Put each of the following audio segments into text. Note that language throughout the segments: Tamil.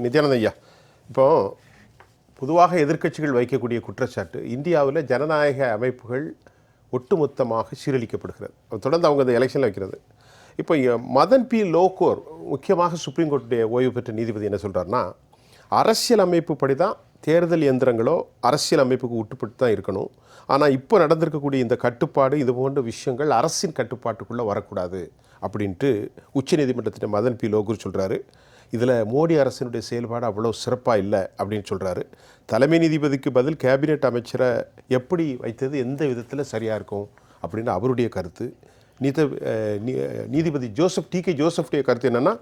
நித்யானந்த ஐயா, இப்போ பொதுவாக எதிர்க்கட்சிகள் வைக்கக்கூடிய குற்றச்சாட்டு இந்தியாவில் ஜனநாயக அமைப்புகள் ஒட்டுமொத்தமாக சீரழிக்கப்படுகிறது. தொடர்ந்து அவங்க இந்த எலெக்ஷனில் வைக்கிறது. இப்போ மதன் பி லோகூர் முக்கியமாக சுப்ரீம் கோர்ட்டுடைய ஓய்வு பெற்ற நீதிபதி என்ன சொல்கிறாருன்னா, அரசியல் அமைப்பு படி தான் தேர்தல் இயந்திரங்களோ அரசியல் அமைப்புக்கு உட்பட்டு தான் இருக்கணும். ஆனால் இப்போ நடந்திருக்கக்கூடிய இந்த கட்டுப்பாடு இது போன்ற விஷயங்கள் அரசின் கட்டுப்பாட்டுக்குள்ளே வரக்கூடாது அப்படின்ட்டு உச்சநீதிமன்றத்தின் மதன் பி லோகூர் சொல்கிறாரு. இதில் மோடி அரசினுடைய செயல்பாடு அவ்வளோ சிறப்பாக இல்லை அப்படின்னு சொல்கிறாரு. தலைமை நீதிபதிக்கு பதில் கேபினெட் அமைச்சரை எப்படி வைத்தது எந்த விதத்தில் சரியாக இருக்கும் அப்படின்னு அவருடைய கருத்து. நீதிபதி டி.கே. ஜோசஃப்டைய கருத்து என்னென்னா,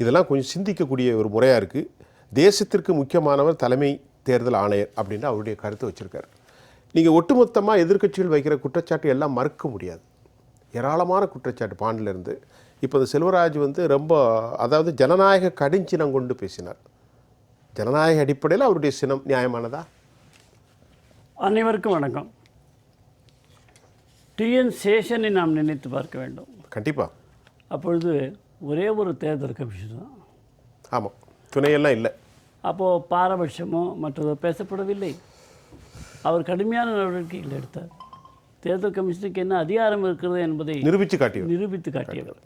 இதெல்லாம் கொஞ்சம் சிந்திக்கக்கூடிய ஒரு முறையாக இருக்குது. தேசத்திற்கு முக்கியமானவர் தலைமை தேர்தல் ஆணையர் அப்படின்னு அவருடைய கருத்தை வச்சுருக்கார். நீங்கள் ஒட்டுமொத்தமாக எதிர்க்கட்சிகள் வைக்கிற குற்றச்சாட்டு எல்லாம் மறுக்க முடியாது. ஏராளமான குற்றச்சாட்டு பாண்டிலிருந்து. இப்போ இந்த செல்வராஜ் ரொம்ப அதாவது ஜனநாயக கடுஞ்சினம் கொண்டு பேசினார். ஜனநாயக அடிப்படையில் அவருடைய சினம் நியாயமானதா? அனைவருக்கும் வணக்கம். டிஎன் சேஷனை நாம் நினைத்து பார்க்க வேண்டும். கண்டிப்பாக. அப்பொழுது ஒரே ஒரு தேர்தல் கமிஷன் தான். ஆமாம், துணையெல்லாம் இல்லை. அப்போது பாரபட்சமோ மற்றதோ பேசப்படவில்லை. அவர் கடுமையான நடவடிக்கைகள் எடுத்தார். தேர்தல் கமிஷனுக்கு என்ன அதிகாரம் இருக்கிறது என்பதை நிரூபித்து காட்டியவர்.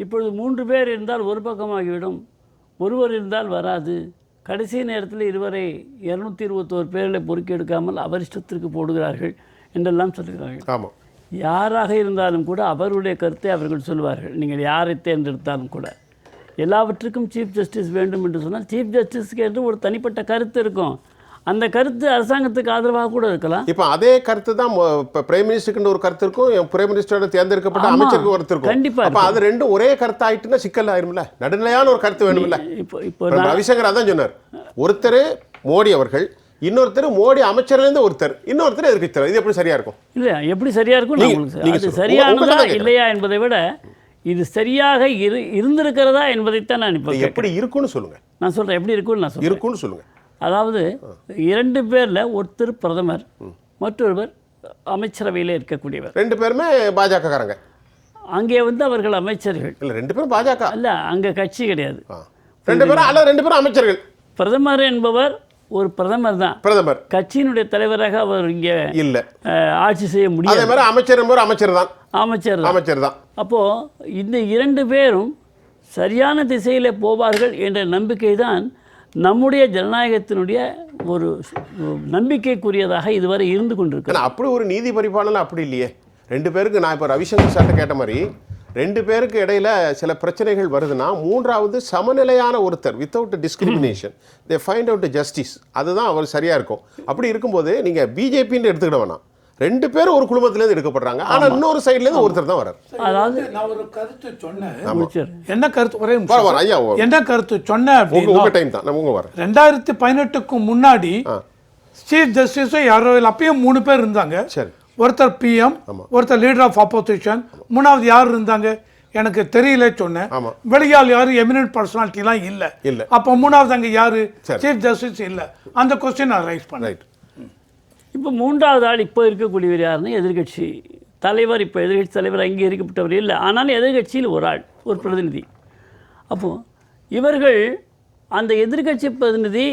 இப்பொழுது 3 பேர் இருந்தால் ஒரு பக்கமாகிவிடும், ஒருவர் இருந்தால் வராது. கடைசி நேரத்தில் இதுவரை 221 பேர்களை பொறுக்கி எடுக்காமல் அவர் இஷ்டத்திற்கு போடுகிறார்கள் என்றெல்லாம் சொல்கிறார்கள். ஆமாம், யாராக இருந்தாலும் கூட அவருடைய கருத்தை அவர்கள் சொல்வார்கள். நீங்கள் யாரை தேர்ந்தெடுத்தாலும் கூட எல்லாவற்றுக்கும் சீஃப் ஜஸ்டிஸ் வேண்டும் என்று சொன்னால் சீஃப் ஜஸ்டிஸ்க்கு என்று ஒரு தனிப்பட்ட கருத்து இருக்கும். அந்த கருத்து அரசாங்கத்துக்கு ஆதரவாக கூட இருக்கலாம். இப்போ அதே கருத்து தான் பிரைம் மினிஸ்டருக்கு ஒரு கருத்து இருக்கும், பிரைம் மினிஸ்டரோட தேர்ந்தெடுக்கப்பட்ட அமைச்சருக்கு ஒருத்தர் இருக்கும். கண்டிப்பாக அது ரெண்டும் ஒரே கருத்து ஆயிட்டுன்னா சிக்கல் ஆயிரும்ல. நடுநிலையான ஒரு கருத்து வேணும்ல. இப்போ ரவிசங்கர் அதான் சொன்னார். ஒருத்தர் மோடி அவர்கள், இன்னொருத்தர் மோடி அமைச்சர்லேருந்து ஒருத்தர், இன்னொருத்தர் எதிர்க்கட்சி. இது எப்படி சரியா இருக்கும்? இல்லை, எப்படி சரியா இருக்கும்? அது சரியானதா இல்லையா என்பதை விட இது சரியாக இருந்திருக்கிறதா என்பதைத்தான் நான் இப்போ எப்படி இருக்குன்னு சொல்லுங்க. நான் சொல்கிறேன் எப்படி இருக்குன்னு சொல்லுங்க. அதாவது 2 பேரில் ஒருத்தர் பிரதமர், மற்றொருவர் அமைச்சரவையில் இருக்கக்கூடியவர். 2 பேருமே பாஜகக்காரங்க. அங்கே அவர்கள் அமைச்சர்கள் இல்லை. 2 பேரும் பாஜக இல்லை, அங்கே கட்சி கிடையாது. 2 பேரும் அமைச்சர்கள். பிரதமர் என்பவர் ஒரு பிரதமர் தான். பிரதமர் கட்சியினுடைய தலைவராக அவர் இங்கே இல்லை, ஆட்சி செய்ய முடியாது. அமைச்சர் தான். அப்போது இந்த 2 பேரும் சரியான திசையில் போவார்கள் என்ற நம்பிக்கை தான் நம்முடைய ஜனநாயகத்தினுடைய ஒரு நம்பிக்கைக்குரியதாக இதுவரை இருந்து கொண்டிருக்கு. அப்படி ஒரு நீதி பரிபாலனை அப்படி இல்லையே. 2 பேருக்கு நான் இப்போ ரவிசங்கர் சார்ட்ட கேட்ட மாதிரி 2 பேருக்கு இடையில சில பிரச்சனைகள் வருதுன்னா மூன்றாவது சமநிலையான ஒருத்தர் without discrimination they find out justice, அதுதான் அவர் சரியாக இருக்கும். அப்படி இருக்கும்போது நீங்கள் பிஜேபின்னு எடுத்துக்கிட வேணாம். 2 பேரும் ஒரு குடும்பத்திலேருந்து எடுக்கப்படுறாங்க. ஆனால் இன்னொரு சைட்லேருந்து ஒருத்தர் தான் வரார். அதாவது நான் ஒரு கருத்து சொன்னேன். என்ன கருத்து ஒரே ஐயா என்ன கருத்து சொன்னேன் உங்கள் டைம் தான் நம்ம வர 2018க்கு முன்னாடி சீஃப் ஜஸ்டிஸோ யாரோ இல்லை, அப்பயும் 3 பேர் இருந்தாங்க. சரி, ஒருத்தர் பிஎம், ஒருத்தர் லீடர் ஆஃப் ஆப்போசிஷன், 3வது யார் இருந்தாங்க எனக்கு தெரியல சொன்னேன். வெளியால் யாரு எமினன்ட் பர்சனாலிட்டிலாம் இல்லை. அப்போ 3வது அங்கே யாரு சீஃப் ஜஸ்டிஸ் இல்லை. அந்த கொஸ்டின் நான் ரைஸ் பண்ணேன். இப்போ 3வது ஆள் இப்போ இருக்கக்கூடியவர் யாருன்னா எதிர்கட்சி தலைவர். இப்போ எதிர்கட்சி தலைவர் அங்கீகரிக்கப்பட்டவர் இல்லை, ஆனாலும் எதிர்கட்சியில் ஒரு ஆள், ஒரு பிரதிநிதி. அப்போது இவர்கள் அந்த எதிர்கட்சி பிரதிநிதி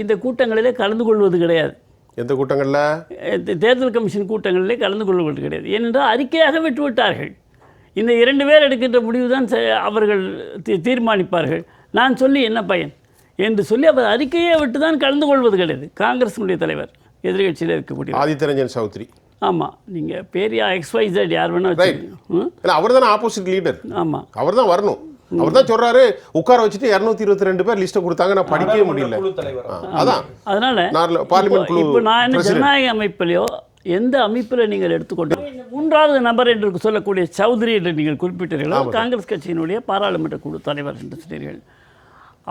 இந்த கூட்டங்களிலே கலந்து கொள்வது கிடையாது. எந்த கூட்டங்களில்? தேர்தல் கமிஷன் கூட்டங்களிலே கலந்து கொள்வது கிடையாது. ஏனென்றால் அறிக்கையாக விட்டுவிட்டார்கள். இந்த 2 பேர் எடுக்கின்ற முடிவு தான் அவர்கள் தீர்மானிப்பார்கள். நான் சொல்லி என்ன பயன் என்று சொல்லி அவர் அறிக்கையை விட்டு தான் கலந்து கொள்வது கிடையாது. காங்கிரஸினுடைய தலைவர் எதிர்கட்சியில் இருக்கக்கூடிய ஆதித்ய ரஞ்சன் சௌத்ரி. ஆமாம், நீங்கள் பேரியா XYZ யார் வேணா வச்சுக்கோங்க. அவர் தானே ஆப்போசிட் லீடர். ஆமாம், அவர் தான் வரணும். அவர் தான் சொல்றாரு உட்கார வச்சுட்டு 222 பேர் லிஸ்ட்டை கொடுத்தாங்க, நான் படிக்கவே முடியல. அதான் அதனால இப்போ நான் என்ன ஜனநாயக அமைப்பிலையோ எந்த அமைப்பில் நீங்கள் எடுத்துக்கொண்டு 3வது நபர் என்று சொல்லக்கூடிய சௌத்ரி என்று நீங்கள் குறிப்பிட்டீர்களோ, காங்கிரஸ் கட்சியினுடைய பாராளுமன்ற குழு தலைவர் என்று சொன்னீர்கள்.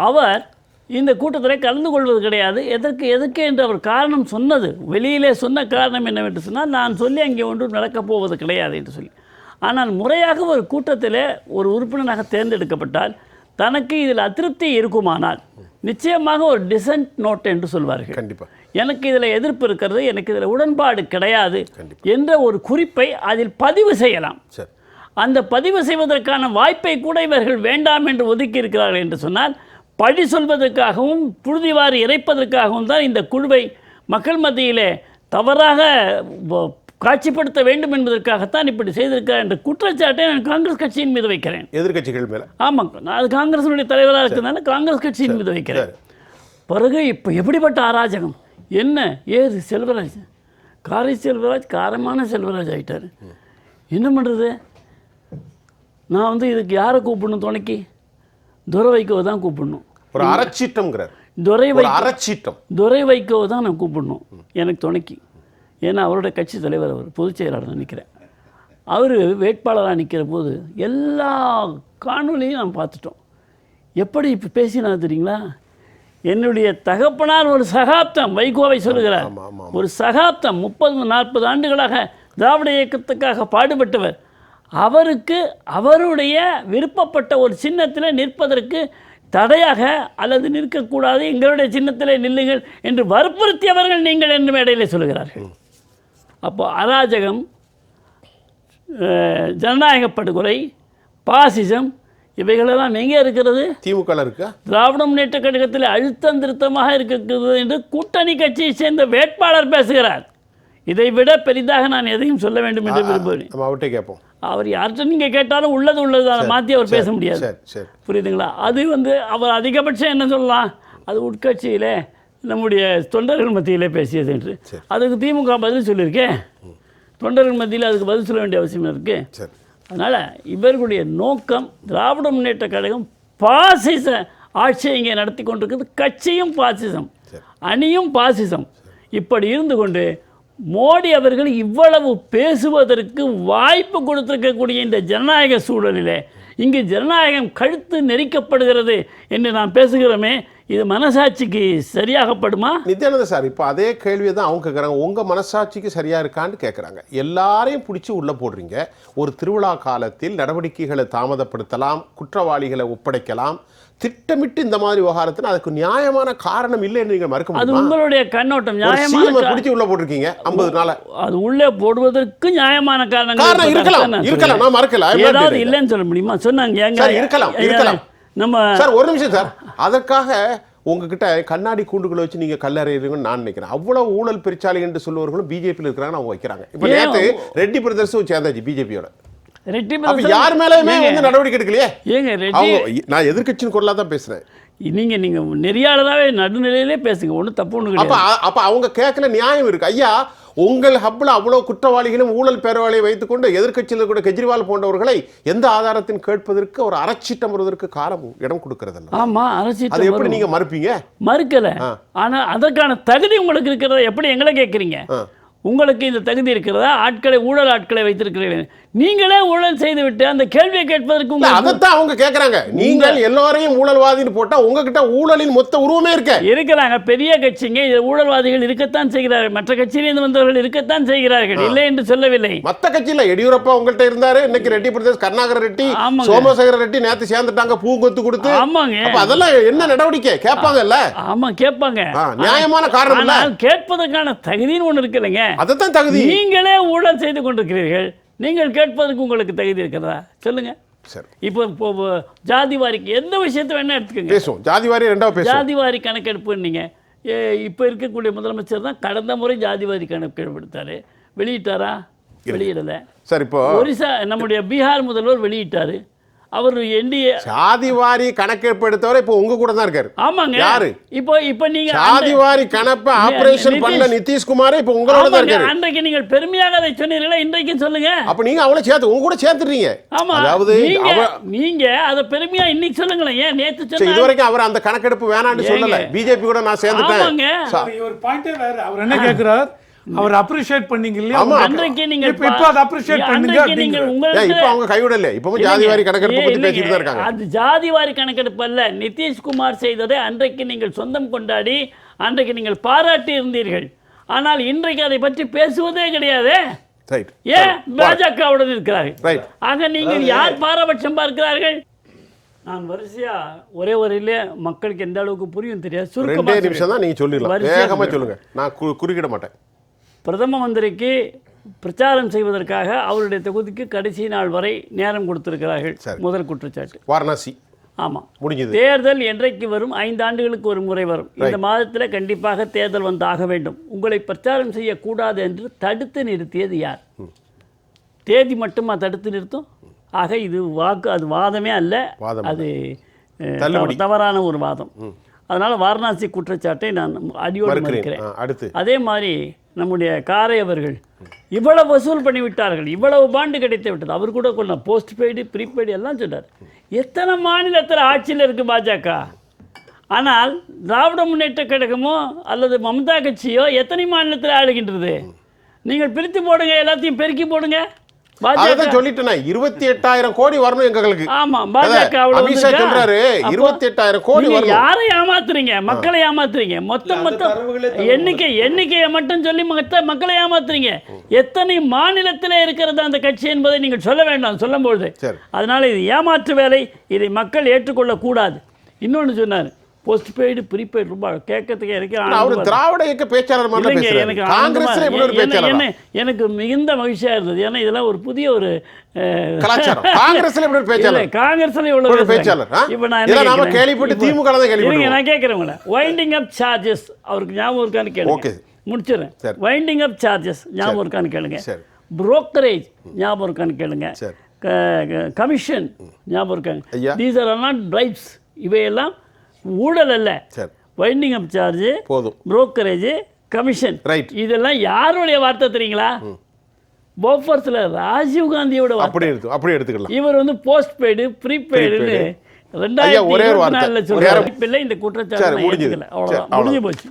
அவர் இந்த கூட்டத்தில் கலந்து கொள்வது கிடையாது. எதற்கு என்று அவர் காரணம் சொன்னது, வெளியிலே சொன்ன காரணம் என்னவென்று சொன்னால், நான் சொல்லி அங்கே ஒன்றும் நடக்கப் போவது கிடையாது என்று சொல்லி. ஆனால் முறையாக ஒரு கூட்டத்தில் ஒரு உறுப்பினராக தேர்ந்தெடுக்கப்பட்டால் தனக்கு இதில் அதிருப்தி இருக்குமானால் நிச்சயமாக ஒரு டிசன்ட் நோட் என்று சொல்வார்கள். கண்டிப்பாக எனக்கு இதில் எதிர்ப்பு இருக்கிறது, எனக்கு இதில் உடன்பாடு கிடையாது என்ற ஒரு குறிப்பை அதில் பதிவு செய்யலாம். அந்த பதிவு செய்வதற்கான வாய்ப்பை கூட இவர்கள் வேண்டாம் என்று ஒதுக்கி இருக்கிறார்கள் என்று சொன்னால் பழி சொல்வதற்காகவும் புழுதிவாரி இறைப்பதற்காகவும் தான் இந்த குழுவை மக்கள் மத்தியிலே தவறாக காட்சிப்படுத்த வேண்டும் என்பதற்காகத்தான் இப்படி செய்திருக்கிறார் என்ற குற்றச்சாட்டை நான் காங்கிரஸ் கட்சியின் மீது வைக்கிறேன். எதிர்க்கட்சிகள் மேலே. ஆமாம், அது காங்கிரஸினுடைய தலைவராக இருக்கிறதுனால காங்கிரஸ் கட்சியின் மீது வைக்கிறேன். பிறகு இப்போ எப்படிப்பட்ட அராஜகம் என்ன ஏது? செல்வராஜ், காரை செல்வராஜ் காரமான செல்வராஜ் ஆகிட்டார். என்ன பண்ணுறது? நான் இதுக்கு யாரை கூப்பிடணும்? துணைக்கு துரை வைகோவை தான் கூப்பிடணும். ஒரு அறச்சீட்டம்ங்கிறார். துரை வைகோவை தான் நான் கூப்பிடணும் எனக்கு துணைக்கு. ஏன்னா அவரோட கட்சி தலைவர், அவர் பொதுச் செயலாளர் நினைக்கிறேன். அவர் வேட்பாளராக நிற்கிற போது எல்லா காணொலியும் நாம் பார்த்துட்டோம். எப்படி இப்போ பேசினா தெரியுங்களா? என்னுடைய தகப்பனார் ஒரு சகாப்தம் வைகோவை சொல்லுகிறார். ஒரு சகாப்தம் 30-40 ஆண்டுகளாக திராவிட இயக்கத்துக்காக பாடுபட்டவர். அவருக்கு அவருடைய விருப்பப்பட்ட ஒரு சின்னத்தில் நிற்பதற்கு தடையாக அல்லது நிற்கக்கூடாது, எங்களுடைய சின்னத்திலே நில்லுங்கள் என்று வற்புறுத்தியவர்கள் நீங்கள் என்று மேடையில் சொல்கிறார்கள். அப்போ அராஜகம், ஜனநாயக படுகொலை, பாசிசம் இவைகளெல்லாம் எங்கே இருக்கிறது? திமுக இருக்கா? திராவிட முன்னேற்ற கழகத்தில் அழுத்தம் திருத்தமாக இருக்கிறது என்று கூட்டணி கட்சியை சேர்ந்த வேட்பாளர் பேசுகிறார். இதை விட பெரிதாக நான் எதையும் சொல்ல வேண்டும் என்று விரும்புகிறேன். கேட்போம். அவர் யார்கிட்ட நீங்கள் கேட்டாலும் உள்ளது அதை மாற்றி அவர் பேச முடியாது. புரியுதுங்களா? அது அவர் அதிகபட்சம் என்ன சொல்லலாம்? அது உட்கட்சியில் நம்முடைய தொண்டர்கள் மத்தியிலே பேசியது என்று. அதுக்கு திமுக பதில் சொல்லியிருக்கேன். தொண்டர்கள் மத்தியில் அதுக்கு பதில் சொல்ல வேண்டிய அவசியம் இருக்குது. அதனால் இவர்களுடைய நோக்கம் திராவிட முன்னேற்ற கழகம் பாசிச ஆட்சியை இங்கே நடத்தி கொண்டிருக்கிறது. கட்சியும் பாசிசம், அணியும் பாசிசம். இப்படி இருந்து கொண்டு மோடி அவர்கள் இவ்வளவு பேசுவதற்கு வாய்ப்பு கொடுத்திருக்கக்கூடிய இந்த ஜனநாயக சூழலிலே இங்கு ஜனநாயகம் கழுத்து நெரிக்கப்படுகிறது என்று நாம் பேசுகிறோமே, இது மனசாட்சிக்கு சரியாகப்படுமா? நித்யானந்த சார், இப்போ அதே கேள்வியை தான் அவங்க கேட்குறாங்க. உங்கள் மனசாட்சிக்கு சரியாக இருக்கான்னு கேட்குறாங்க. எல்லாரையும் பிடிச்சி உள்ளே போடுறீங்க. ஒரு திருவிழா காலத்தில் நடவடிக்கைகளை தாமதப்படுத்தலாம், குற்றவாளிகளை ஒப்படைக்கலாம், திட்டமிட்டு இந்த மாதிரி விவகாரத்தில் அதுக்கு நியாயமான காரணம் இல்லை என்று நீங்கள் மறுக்க முடியும். அது உங்களுடைய கண்ணோட்டம். நியாயமான பிடிச்சி உள்ள போட்டிருக்கீங்க 50 நாள். அது உள்ளே போடுவதற்கு நியாயமான காரணம் இருக்கலாம். நான் மறுக்கல. ஏதாவது இல்லைன்னு சொல்ல முடியுமா? சொன்னாங்க இருக்கலாம். நம்ம சார் ஒரு நிமிஷம் சார், அதற்காக உங்ககிட்ட கண்ணாடி கூண்டுகளை வச்சு நீங்க கல்லறைறீங்கன்னு நான் நினைக்கிறேன். அவ்வளவு ஊழல் பெருச்சாளி என்று சொல்லுவவர்களும் பிஜேபியில் இருக்கிறாங்க, அவங்க வைக்கிறாங்க. இப்போ நேற்று ரெட்டி பிரதர்ஸும் சேர்ந்தாச்சு பிஜேபியோட. யார் மேலேயுமே நடவடிக்கை எடுக்கலையே. நான் எதிர்க்கட்சியின் குரலா தான் பேசுறேன். நீங்க நெறியாளராகவே நடுநிலையிலே பேசுங்க, ஒன்றும் தப்பு ஒன்று கிடையாது. அப்ப அவங்க கேட்கல, நியாயம் இருக்கு. ஐயா, உங்கள் ஹப்ல அவ்வளவு குற்றவாளிகளும் ஊழல் பேரவாளியை வைத்துக்கொண்டு எதிர்க்கட்சியில் கூட கெஜ்ரிவால் போன்றவர்களை எந்த ஆதாரத்தின் கேட்பதற்கு ஒரு அறச்சீட்டம் வருவதற்கு காரணம் இடம் கொடுக்கறதில்ல. ஆமா, அறச்சீட்டம். அது எப்படி நீங்க மறுப்பீங்க? மறுக்கல. ஆனா அதற்கான தகுதி உங்களுக்கு இருக்கிறதா? எப்படி எங்களை கேட்குறீங்க? உங்களுக்கு இந்த தகுதி இருக்கிறதா? ஊழல் ஆட்களை வைத்திருக்கிறீர்கள். நீங்களே ஊழல் செய்துவிட்டு அந்த கேள்வியை கேட்பதற்கு அதைத்தான் அவங்க கேட்கறாங்க. நீங்கள் எல்லாரையும் ஊழல்வாதின்னு போட்டா உங்ககிட்ட ஊழலின் மொத்த உருவமே இருக்கிறாங்க. பெரிய கட்சிங்க ஊழல்வாதிகள் இருக்கத்தான் செய்கிறார்கள். மற்ற கட்சியிலிருந்து வந்தவர்கள் இருக்கத்தான் செய்கிறார்கள், இல்லை என்று சொல்லவில்லை. மற்ற கட்சியில எடியூரப்பா உங்கள்கிட்ட இருந்தாரு, இன்னைக்கு ரெட்டி பிரதேஷ் கருணாகர ரெட்டி, சோமசேகர ரெட்டி நேத்து சேர்ந்துட்டாங்க, பூங்கொத்து கொடுத்து. ஆமாங்க. அதெல்லாம் என்ன நடவடிக்கை கேட்பாங்கல்ல? ஆமா, கேட்பாங்க. நியாயமான காரணம் இல்ல. கேட்பதற்கான தகுதின்னு ஒண்ணு இருக்குல்லங்க. அதுதான் தகுதி. நீங்களே ஊழல் செய்து கொண்டிருக்கிறீர்கள், நீங்கள் கேட்பதற்கு உங்களுக்கு தகுதி இருக்கிறதா? சொல்லுங்க. இப்போ ஜாதிவாரிக்கு எந்த விஷயத்தை வேணா எடுத்துக்கோங்க. பேசுவோம். ஜாதிவாரி ரெண்டாவது பேசுவோம். ஜாதிவாரி கணக்கெடுப்பு நீங்க இப்போ இருக்கக்கூடிய முதலமைச்சர் தான் கடந்த முறை ஜாதிவாரி கணக்கெடுப்பு எடுத்தாரு. வெளியிட்டாரா? வெளியிடல. சரி, இப்போ ஒரிசா நம்முடைய பீகார் முதல்வர் வெளியிட்டாரு. அவர் என்டிஏ ஜாதிவாரி கணக்கெடுப்பு எடுத்தவரை இப்போ உங்க கூட தான் இருக்காரு. ஆமாங்க. யாரு? இப்போ நீங்க ஜாதிவாரி கணக்கு ஆபரேஷன் பண்ணல நிதிஷ்குமார் இப்போ உங்களோட தான் இருக்காரு. அன்றைக்கு நீங்கள் பெருமையாக அதை சொன்னீங்களா? இன்றைக்கு சொல்லுங்க. அப்ப நீங்க அவளை சேர்த்து உங்க கூட சேர்த்துறீங்க. ஆமா, அதாவது நீங்க அதை பெருமையா இன்னைக்கு சொல்லுங்களேன். ஏன் நேத்து சொன்னீங்க? இதுவரைக்கும் அவர் அந்த கணக்கெடுப்பு வேணாம்னு சொல்லல. பிஜேபி கூட நான் சேர்ந்துட்டேன். ஒரு பாயிண்டே வேற. அவர் என்ன கேக்குறார்? அவர் அப்ரிஷியேட் பண்ணீங்க இல்லையா? அன்றைக்கு நீங்க இப்போ அது அப்ரிஷியேட் பண்ணுங்க. இப்போ அவங்க கைவிடல. இப்போ ஜாதிவாரி கணக்கெடுப்பு பத்தி பேசிட்டு தான் இருக்காங்க. அது ஜாதிவாரி கணக்கெடுப்பு அல்ல. நிதிஷ்குமார் செய்ததை அன்றைக்கு நீங்கள் சொந்தம் கொண்டாடி அன்றைக்கு நீங்கள் பாராட்டி இருந்தீர்கள். ஆனால் இன்றைக்கு அதை பற்றி பேசுவதே கிடையாது. ஏன் பாஜகவுடன் இருக்கிறார்கள்? ஆக நீங்கள் யார் பாரபட்சம் பார்க்கிறார்கள்? நான் வரிசையா ஒரே வரையிலே மக்களுக்கு எந்த அளவுக்கு புரியும் தெரியாது. சுருக்கமாக நிமிஷம் தான் நீங்க சொல்லிடலாம். வேகமா சொல்லுங்க, நான் குறுக்கிட மாட்டேன். பிரதம மந்திரிக்கு பிரச்சாரம் செய்வதற்காக அவருடைய தொகுதிக்கு கடைசி நாள் வரை நேரம் கொடுத்திருக்கிறார்கள். முதல் குற்றச்சாட்டு. வாரணாசி. ஆமாம், முடிஞ்சது. தேர்தல் என்றைக்கு வரும்? 5 ஆண்டுகளுக்கு ஒரு முறை வரும். இந்த மாதத்தில் கண்டிப்பாக தேர்தல் வந்தாக வேண்டும். உங்களை பிரச்சாரம் செய்யக்கூடாது என்று தடுத்து நிறுத்தியது யார்? தேதி மட்டுமா தடுத்து நிறுத்தும்? ஆக இது அது வாதமே அல்ல, அது தவறான ஒரு வாதம். அதனால் வாரணாசி குற்றச்சாட்டை நான் அடியோடு மறுக்கிறேன். அதே மாதிரி நம்முடைய காரை அவர்கள் இவ்வளவு வசூல் பண்ணிவிட்டார்கள், இவ்வளவு பாண்டு கிடைத்து விட்டது. அவர் கூட கொள்ள போஸ்ட் பெய்டு ப்ரீபெய்டு எல்லாம் சொன்னார். எத்தனை மாநிலத்தில் ஆட்சியில் இருக்குது பாஜக? ஆனால் திராவிட முன்னேற்ற கழகமோ அல்லது மம்தா கட்சியோ எத்தனை மாநிலத்தில் ஆளுகின்றது? நீங்கள் பிரித்து போடுங்க, எல்லாத்தையும் பெருக்கி போடுங்க. பாஜக சொல்லிட்டேன் 28,000 கோடி வரணும் எங்களுக்கு. ஆமா, பாஜக அமித்ஷா சொல்றாரு 28,000 கோடி வரணும். யாரை ஏமாத்துறீங்க? மக்களை ஏமாத்துறீங்க. மொத்தம் எண்ணிக்கையை மட்டும் சொல்லி மக்களை ஏமாத்துறீங்க. எத்தனை மாநிலத்தில் இருக்கிறது அந்த கட்சி என்பதை நீங்கள் சொல்ல வேண்டாம் சொல்லும்போது. அதனால இது ஏமாற்று வேலை, இதை மக்கள் ஏற்றுக்கொள்ள கூடாது. இன்னொன்று சொன்னார், போஸ்ட் பெய்டு ப்ரீபெய்டு ரொம்ப கேட்கறதுக்கு திராவிட இயக்க பேச்சாளர் எனக்கு மிகுந்த மகிழ்ச்சியா இருந்தது. ஏன்னா இதெல்லாம் ஒரு புதிய ஒரு கலாச்சாரம். காங்கிரஸ்ல இவ்வளவு பேச்சாளர். இப்ப நான் கேள்விப்பட்டு திமுக நான் கேட்கிறேன், வைண்டிங் அப் சார்ஜஸ் அவருக்கு ஞாபகம் இருக்கான்னு கேளுங்க. முடிச்சிடறேன். வைண்டிங் அப் சார்ஜஸ் ஞாபகம் இருக்கான்னு கேளுங்க. புரோக்கரேஜ் ஞாபகம் இருக்கான்னு கேளுங்க. கமிஷன் ஞாபகம் இருக்காங்க. These are not bribes. இவையெல்லாம் ஊழல் அல்ல. வைண்டிங் அப் சார்ஜ், புரோக்கரேஜ், கமிஷன், இதெல்லாம் யாருடைய வார்த்தை தெரியுங்களா? போஃபர்ஸ்ல ராஜீவ் காந்தியோட அப்படி எடுத்துக்கலாம். இவர் வந்து போஸ்ட் பெய்டு ப்ரீபெய்டுன்னு 2024 சொல்றாரு. இந்த குற்றச்சாட்டு முடிஞ்சு போச்சு.